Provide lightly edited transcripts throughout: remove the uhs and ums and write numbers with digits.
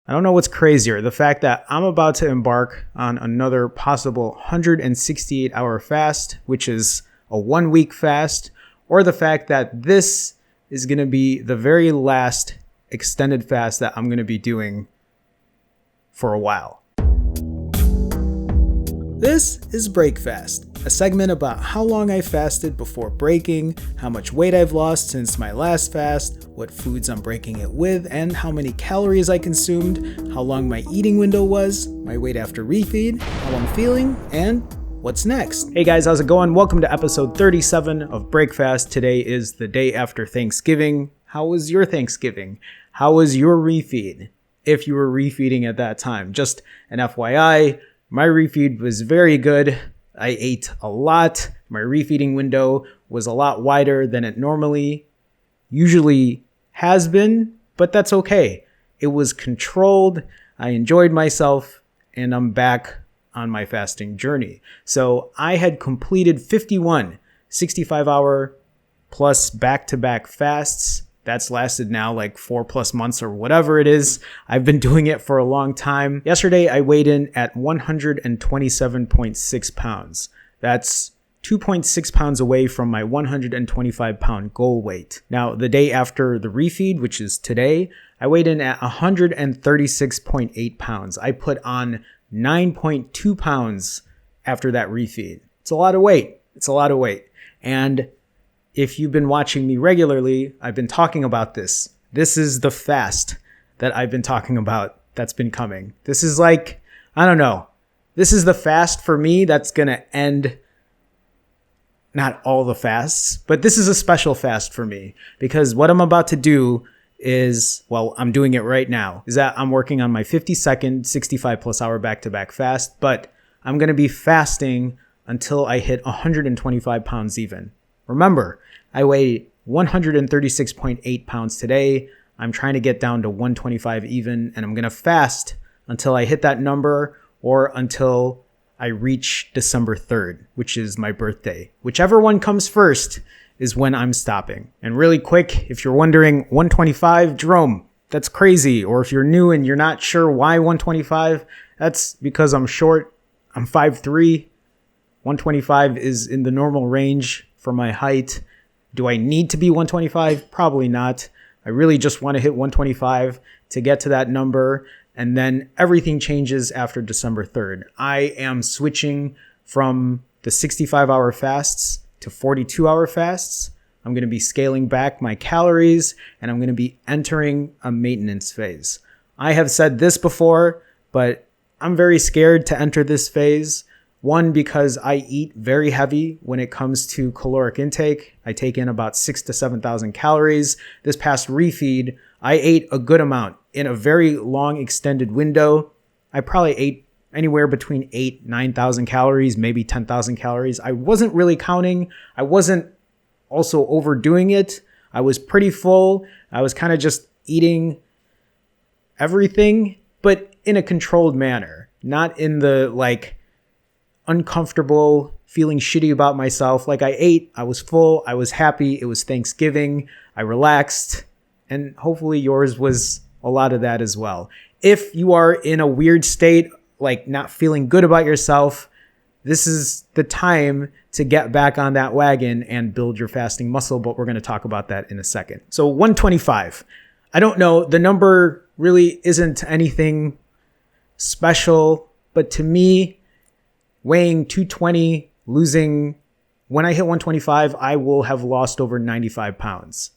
I don't know what's crazier, the fact that I'm about to embark on another possible 168-hour fast, which is a 1-week fast, or the fact that this is going to be the very last extended fast that I'm going to be doing for a while. This is Break Fast, a segment about how long I fasted before breaking, how much weight I've lost since my last fast, what foods I'm breaking it with, and how many calories I consumed, how long my eating window was, my weight after refeed, how I'm feeling, and what's next. Hey guys, how's it going? Welcome to episode 37 of Break Fast. Today is the day after Thanksgiving. How was your Thanksgiving? How was your refeed? If you were refeeding at that time. Just an FYI, my refeed was very good. I ate a lot. My refeeding window was a lot wider than it usually has been, but that's okay. It was controlled. I enjoyed myself, and I'm back on my fasting journey. So I had completed 51 65-hour plus back-to-back fasts. That's lasted now like 4+ months or whatever it is. I've been doing it for a long time. Yesterday, I weighed in at 127.6 pounds. That's 2.6 pounds away from my 125-pound goal weight. Now, the day after the refeed, which is today, I weighed in at 136.8 pounds. I put on 9.2 pounds after that refeed. It's a lot of weight. And if you've been watching me regularly, I've been talking about this. This is the fast that I've been talking about that's been coming. This is like, I don't know. This is the fast for me that's going to end, not all the fasts, but this is a special fast for me because what I'm about to do is, well, I'm doing it right now, is that I'm working on my 52nd 65+ hour back-to-back fast, but I'm going to be fasting until I hit 125 pounds even. Remember, I weigh 136.8 pounds today. I'm trying to get down to 125 even, and I'm going to fast until I hit that number or until I reach December 3rd, which is my birthday. Whichever one comes first is when I'm stopping. And really quick, if you're wondering, 125, Jerome, that's crazy. Or if you're new and you're not sure why 125, that's because I'm short. I'm 5'3". 125 is in the normal range for my height. Do I need to be 125? Probably not. I really just want to hit 125 to get to that number. And then everything changes after December 3rd. I am switching from the 65-hour fasts to 42-hour fasts. I'm going to be scaling back my calories and I'm going to be entering a maintenance phase. I have said this before, but I'm very scared to enter this phase. One, because I eat very heavy when it comes to caloric intake. I take in about 6,000 to 7,000 calories. This past refeed, I ate a good amount in a very long extended window. I probably ate anywhere between 8,000 to 9,000 calories, maybe 10,000 calories. I wasn't really counting. I wasn't also overdoing it. I was pretty full. I was kind of just eating everything, but in a controlled manner, not in the like uncomfortable, feeling shitty about myself. Like I ate, I was full, I was happy, it was Thanksgiving, I relaxed, and hopefully yours was a lot of that as well. If you are in a weird state, like not feeling good about yourself, this is the time to get back on that wagon and build your fasting muscle, but we're going to talk about that in a second. So 125. I don't know, the number really isn't anything special, but to me, weighing 220, when I hit 125, I will have lost over 95 pounds.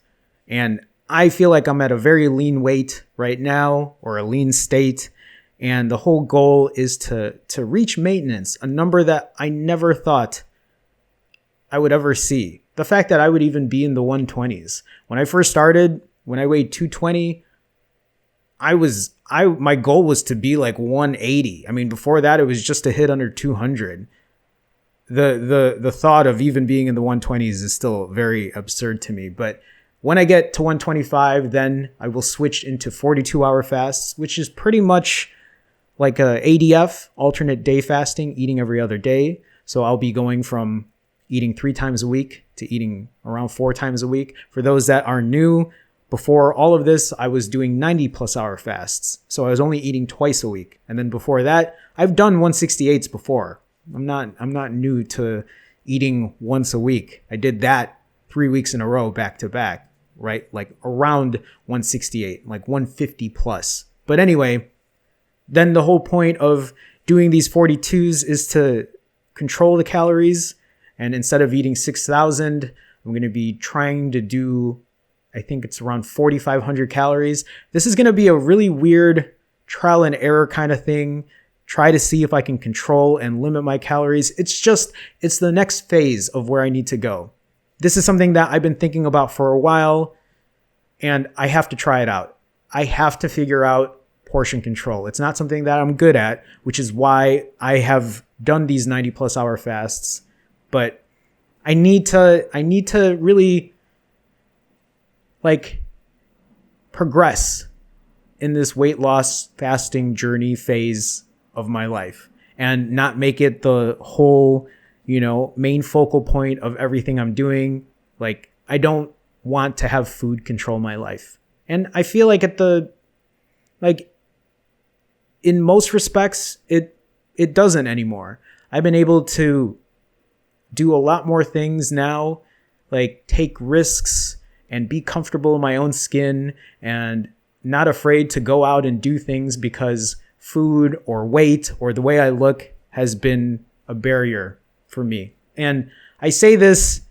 And I feel like I'm at a very lean weight right now, or a lean state. And the whole goal is to reach maintenance, a number that I never thought I would ever see. The fact that I would even be in the 120s. When I first started, when I weighed 220, my goal was to be like 180. I mean, before that, it was just to hit under 200. The thought of even being in the 120s is still very absurd to me. But when I get to 125, then I will switch into 42-hour fasts, which is pretty much like a ADF, alternate day fasting, eating every other day. So I'll be going from eating 3 times a week to eating around 4 times a week. For those that are new, Before all of this, I was doing 90 plus hour fasts. So I was only eating twice a week. And then before that, I've done 168s before. I'm not new to eating once a week. I did that 3 weeks in a row back to back, right? Like around 168, like 150 plus. But anyway, then the whole point of doing these 42s is to control the calories. And instead of eating 6,000, I'm going to be trying to do, I think it's around 4,500 calories. This is going to be a really weird trial and error kind of thing. Try to see if I can control and limit my calories. It's the next phase of where I need to go. This is something that I've been thinking about for a while, and I have to try it out. I have to figure out portion control. It's not something that I'm good at, which is why I have done these 90 plus hour fasts. But I need to really like progress in this weight loss fasting journey phase of my life and not make it the whole, main focal point of everything I'm doing. Like, I don't want to have food control my life. And I feel like in most respects, it doesn't anymore. I've been able to do a lot more things now, like take risks and be comfortable in my own skin and not afraid to go out and do things because food or weight or the way I look has been a barrier for me. And I say this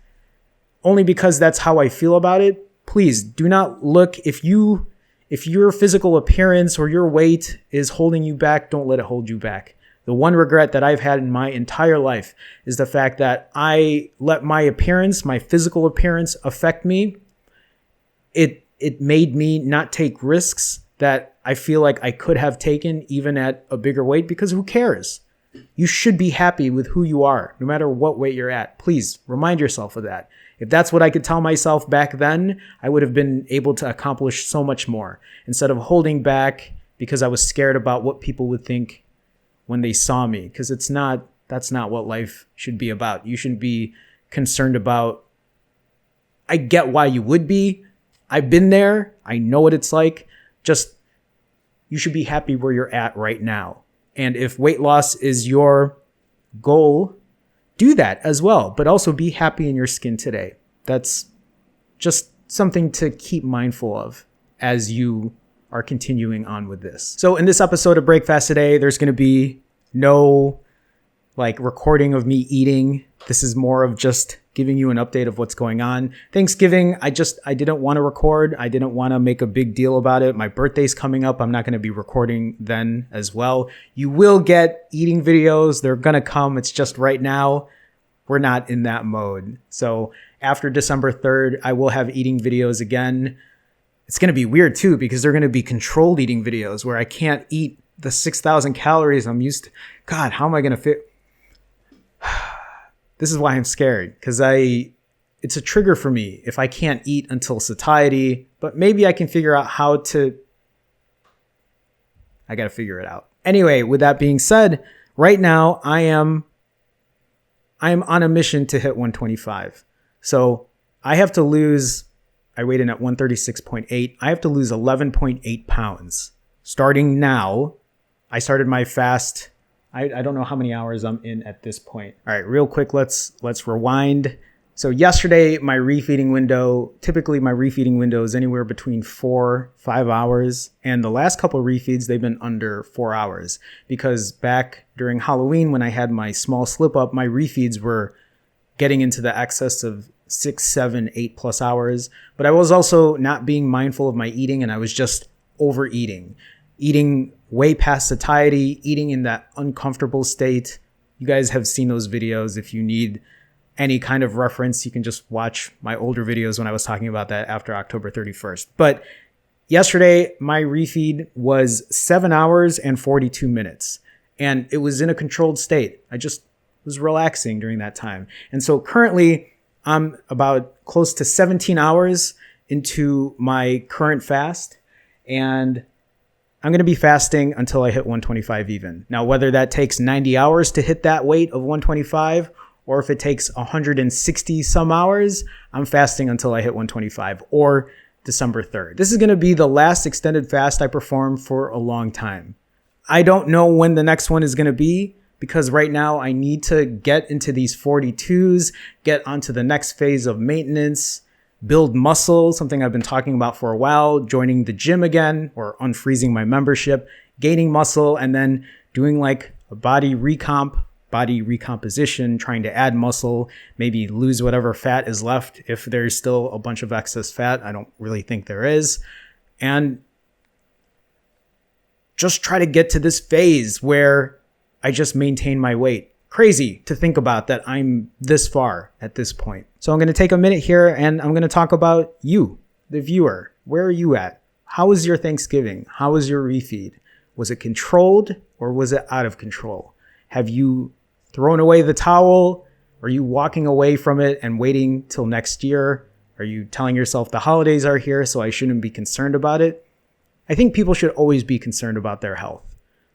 only because that's how I feel about it. Please do not look, if your physical appearance or your weight is holding you back, don't let it hold you back. The one regret that I've had in my entire life is the fact that I let my appearance, my physical appearance, affect me. It made me not take risks that I feel like I could have taken even at a bigger weight, because who cares? You should be happy with who you are, no matter what weight you're at. Please remind yourself of that. If that's what I could tell myself back then, I would have been able to accomplish so much more instead of holding back because I was scared about what people would think when they saw me, because that's not what life should be about. You shouldn't be concerned about, I get why you would be. I've been there. I know what it's like. Just, you should be happy where you're at right now. And if weight loss is your goal, do that as well, but also be happy in your skin today. That's just something to keep mindful of as you are continuing on with this. So in this episode of Breakfast today, there's going to be no recording of me eating. This is more of just giving you an update of what's going on. Thanksgiving, I didn't want to record. I didn't want to make a big deal about it. My birthday's coming up. I'm not going to be recording then as well. You will get eating videos. They're going to come. It's just right now, we're not in that mode. So after December 3rd, I will have eating videos again. It's going to be weird too, because they're going to be controlled eating videos where I can't eat the 6,000 calories I'm used to. God, how am I going to fit? This is why I'm scared, because it's a trigger for me if I can't eat until satiety, but maybe I can figure out how to. I got to figure it out. Anyway, with that being said, right now I am on a mission to hit 125. So I have to lose, I weighed in at 136.8. I have to lose 11.8 pounds. Starting now, I started my fast. I don't know how many hours I'm in at this point. All right, real quick, let's rewind. So yesterday, my refeeding window, typically my refeeding window is anywhere between 4-5 hours. And the last couple of refeeds, they've been under 4 hours, because back during Halloween, when I had my small slip up, my refeeds were getting into the excess of 6, 7, 8 plus hours. But I was also not being mindful of my eating, and I was just overeating, eating way past satiety, eating in that uncomfortable state. You guys have seen those videos. If you need any kind of reference, you can just watch my older videos when I was talking about that after October 31st. But yesterday, my refeed was 7 hours and 42 minutes, and it was in a controlled state. I just was relaxing during that time. And so currently, I'm about close to 17 hours into my current fast, and I'm going to be fasting until I hit 125 even. Now, whether that takes 90 hours to hit that weight of 125, or if it takes 160 some hours, I'm fasting until I hit 125. Or December 3rd. This is going to be the last extended fast I perform for a long time. I don't know when the next one is going to be because right now I need to get into these 42s, get onto the next phase of maintenance, build muscle, something I've been talking about for a while, joining the gym again or unfreezing my membership, gaining muscle, and then doing like a body recomposition, trying to add muscle, maybe lose whatever fat is left if there's still a bunch of excess fat. I don't really think there is. And just try to get to this phase where I just maintain my weight. Crazy to think about that I'm this far at this point. So I'm going to take a minute here and I'm going to talk about you, the viewer. Where are you at? How was your Thanksgiving? How was your refeed? Was it controlled or was it out of control? Have you thrown away the towel? Are you walking away from it and waiting till next year? Are you telling yourself the holidays are here, so I shouldn't be concerned about it? I think people should always be concerned about their health.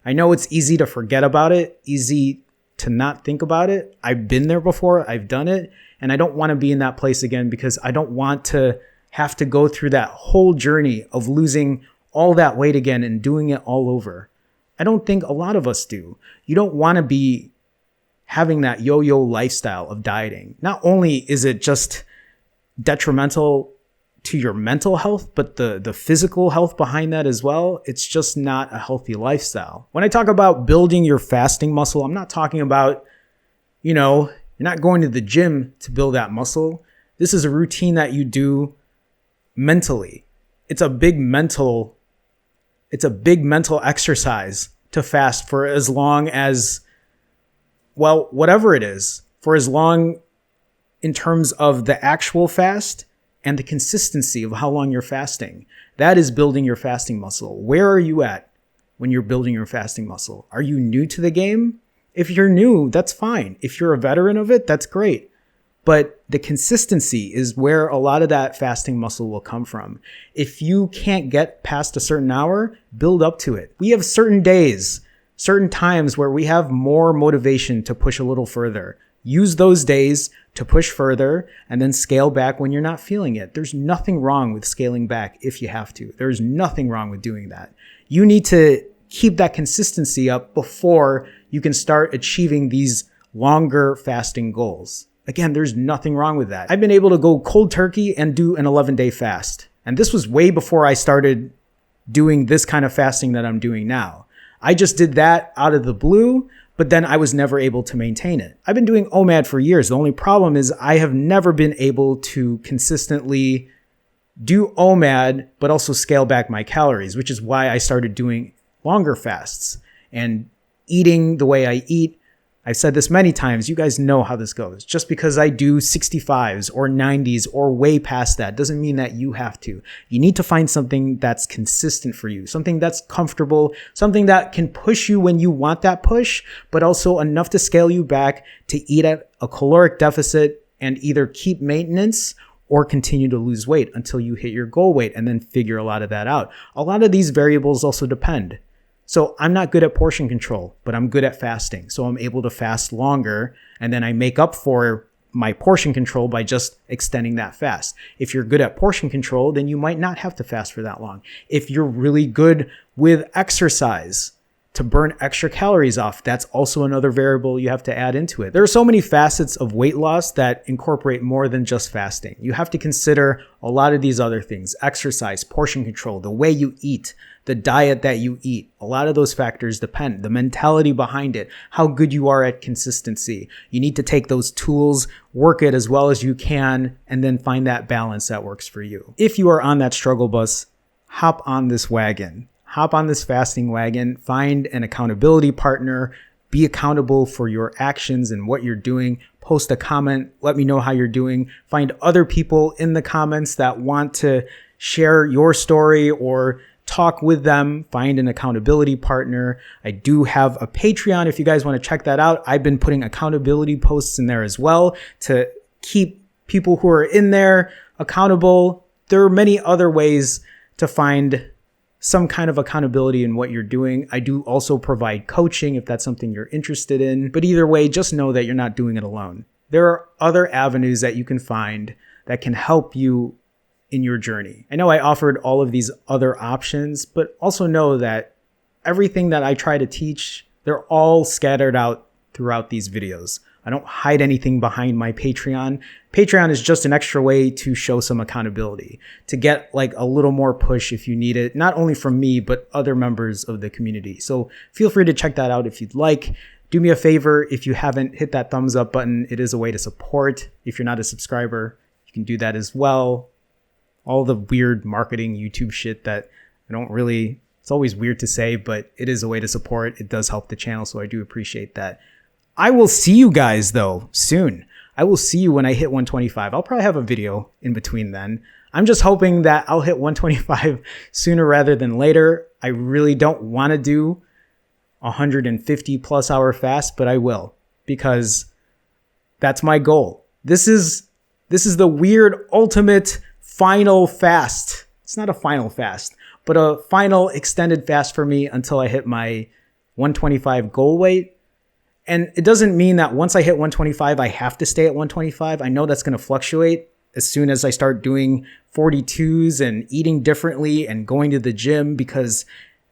I know it's easy to forget about it, easy to not think about it. I've been there before, I've done it, and I don't want to be in that place again because I don't want to have to go through that whole journey of losing all that weight again and doing it all over. I don't think a lot of us do. You don't want to be having that yo-yo lifestyle of dieting. Not only is it just detrimental to your mental health, but the physical health behind that as well, it's just not a healthy lifestyle. When I talk about building your fasting muscle, I'm not talking about, you're not going to the gym to build that muscle. This is a routine that you do mentally. It's a big mental exercise to fast for as long as, well, whatever it is, for as long in terms of the actual fast and the consistency of how long you're fasting. That is building your fasting muscle. Where are you at when you're building your fasting muscle? Are you new to the game? If you're new, that's fine. If you're a veteran of it, that's great. But the consistency is where a lot of that fasting muscle will come from. If you can't get past a certain hour, build up to it. We have certain days, certain times where we have more motivation to push a little further. Use those days to push further and then scale back when you're not feeling it. There's nothing wrong with scaling back if you have to. There's nothing wrong with doing that. You need to keep that consistency up before you can start achieving these longer fasting goals. Again, there's nothing wrong with that. I've been able to go cold turkey and do an 11-day fast. And this was way before I started doing this kind of fasting that I'm doing now. I just did that out of the blue, but then I was never able to maintain it. I've been doing OMAD for years. The only problem is I have never been able to consistently do OMAD, but also scale back my calories, which is why I started doing longer fasts and eating the way I eat. I've said this many times. You guys know how this goes. Just because I do 65s or 90s or way past that doesn't mean that you have to. You need to find something that's consistent for you, something that's comfortable, something that can push you when you want that push, but also enough to scale you back to eat at a caloric deficit and either keep maintenance or continue to lose weight until you hit your goal weight and then figure a lot of that out. A lot of these variables also depend. So I'm not good at portion control, but I'm good at fasting. So I'm able to fast longer and then I make up for my portion control by just extending that fast. If you're good at portion control, then you might not have to fast for that long. If you're really good with exercise to burn extra calories off, that's also another variable you have to add into it. There are so many facets of weight loss that incorporate more than just fasting. You have to consider a lot of these other things: exercise, portion control, the way you eat, the diet that you eat. A lot of those factors depend. The mentality behind it, how good you are at consistency. You need to take those tools, work it as well as you can, and then find that balance that works for you. If you are on that struggle bus, hop on this wagon. Hop on this fasting wagon, find an accountability partner, be accountable for your actions and what you're doing. Post a comment, let me know how you're doing. Find other people in the comments that want to share your story or talk with them. Find an accountability partner. I do have a Patreon if you guys want to check that out. I've been putting accountability posts in there as well to keep people who are in there accountable. There are many other ways to find some kind of accountability in what you're doing. I do also provide coaching if that's something you're interested in. But either way, just know that you're not doing it alone. There are other avenues that you can find that can help you in your journey. I know I offered all of these other options, but also know that everything that I try to teach, they're all scattered out throughout these videos. I don't hide anything behind my Patreon. Patreon is just an extra way to show some accountability, to get like a little more push if you need it, not only from me, but other members of the community. So feel free to check that out if you'd like. Do me a favor, if you haven't hit that thumbs up button, it is a way to support. If you're not a subscriber, you can do that as well. All the weird marketing YouTube shit that I don't really, it's always weird to say, but it is a way to support. It does help the channel, so I do appreciate that. I will see you guys though soon. I will see you when I hit 125. I'll probably have a video in between then. I'm just hoping that I'll hit 125 sooner rather than later. I really don't want to do 150 plus hour fast, but I will, because that's my goal. This is the weird ultimate final fast. It's not a final fast, but a final extended fast for me until I hit my 125 goal weight. And it doesn't mean that once I hit 125, I have to stay at 125. I know that's going to fluctuate as soon as I start doing 42s and eating differently and going to the gym, because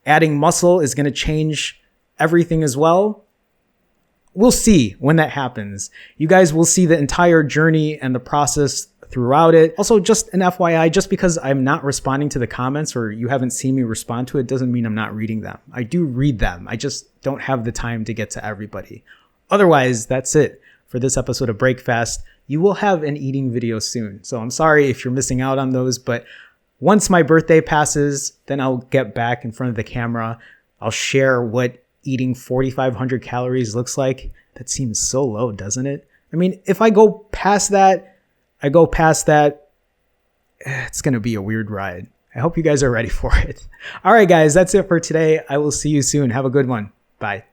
adding muscle is going to change everything as well. We'll see when that happens. You guys will see the entire journey and the process throughout it. Also, just an FYI, just because I'm not responding to the comments or you haven't seen me respond to it doesn't mean I'm not reading them. I do read them. I just don't have the time to get to everybody. Otherwise, that's it for this episode of Breakfast. You will have an eating video soon. So I'm sorry if you're missing out on those, but once my birthday passes, then I'll get back in front of the camera. I'll share what eating 4,500 calories looks like. That seems so low, doesn't it? I mean, if I go past that, it's going to be a weird ride. I hope you guys are ready for it. All right, guys, that's it for today. I will see you soon. Have a good one. Bye.